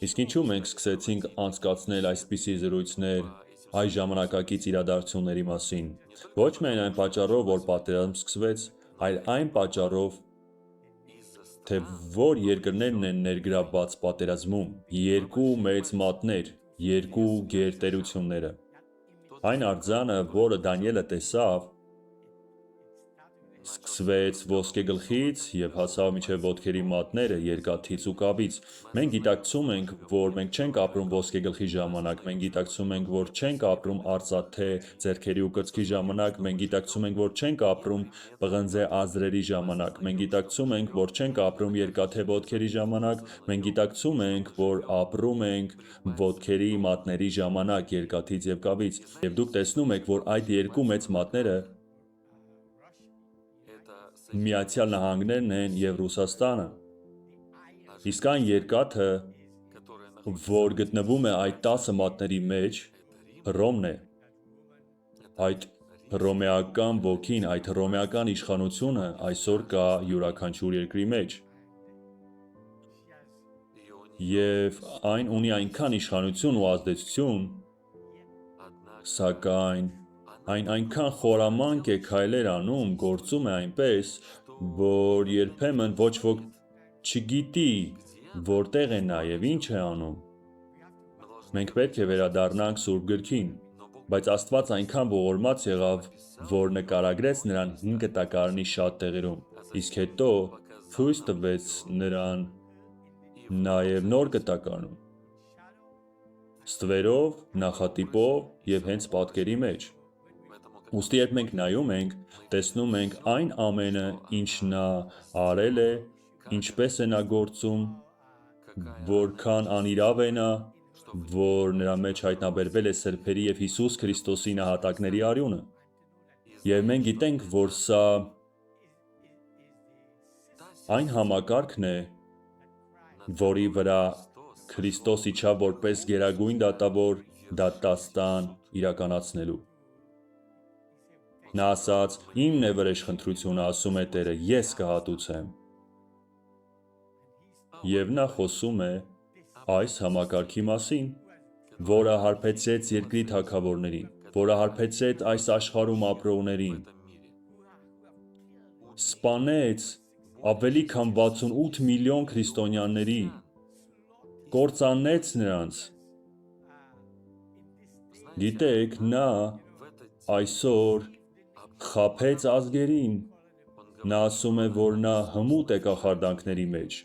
Իսկ ինչու մենք սկսեցինք անցկացնել այսպիսի զրույցներ այս ժամանակակից իրադարձությունների մասին։ Ոչ միայն այն պատճառով, որ պատերազմ սկսվեց, այլ այն պատճառով, թե որ երկրներն են ներգրավված պատերազմում, երկու մեծ մատներ, երկու գերտերությունները։ Այն արձանը, որը Դանիելը տեսավ, սկսվեց ոսկեգլխից և հասավ մինչև ոտքերի մատները երկաթից ու կավից։ Մենք գիտակցում ենք, որ մենք չենք ապրում ոսկեգլխի ժամանակ, մենք գիտակցում ենք, որ չենք ապրում արծաթե ձեռքերի ու կրծքի ժամանակ, մենք գիտակցում ենք, որ չենք ապրում պղնձե անձրևի ժամանակ, մենք գիտակցում ենք, որ չենք ապրում երկաթե ոտքերի ժամանակ, մենք գիտակցում ենք, որ ապրում ենք ոտքերի մատների ժամանակ երկաթից և կավից, և դուք տեսնում եք, որ այդ երկու մեծ մատները Միացյալ Նահանգներն են և Ռուսաստանը։ Իսկ այն երկաթը, որ գտնվում է այդ 10 մատների մեջ, Հռոմն է, այդ հռոմեական ոգին, այդ հռոմեական իշխանությունը այսօր կա յուրաքանչյուր երկրի մեջ։ Եվ այն ունի այնքան իշխանություն ու ազդեցություն, սակայն այն այնքան խորամանկ է քայլեր անում, գործում է այնպես, որ երբեմն ոչ ոք չգիտի որտեղ է նա և ինչ է անում։ Մենք պետք է վերադառնանք Սուրբ Գրքին, բայց Աստված այնքան ողորմած եղավ, որ նկարագրեց նրան հին կտակարանի շատ տեղերում, իսկ հետո ցույց տվեց նրան նաև Նոր կտակարանում, ստվերով, նախատիպով և հենց պատկերի մեջ։ Ուստի երբ մենք նայում ենք, տեսնում ենք այն ամենը, ինչ նա արել է, ինչպես է նա գործում, որքան անիրավ է նա, որ նրա մեջ հայտնաբերվել է սրբերի և Հիսուս Քրիստոսի նահատակների արյունը։ Եվ մենք գիտենք, որ սա այն համակարգն է, որի վրա Քրիստոս իջավ որպես գերագույն դատավոր դատաստան իրականացնելու։ Նա ասաց. «Իմն է վրեժխնդրությունը, ասում է Տերը, ես կհատուցեմ»։ Եվ նա խոսում է այս համակարգի մասին, որը հարբեցրեց երկրի թագավորներին, որը հարբեցրեց այս աշխարհում ապրողներին, սպանեց ավելի քան 68 միլիոն քրիստոնյաների, կործանեց նրանց։ Գիտեք, նա այսօր խաբեց ազգերին։ Նա ասում է, որ նա հմուտ է կախարդանքների մեջ,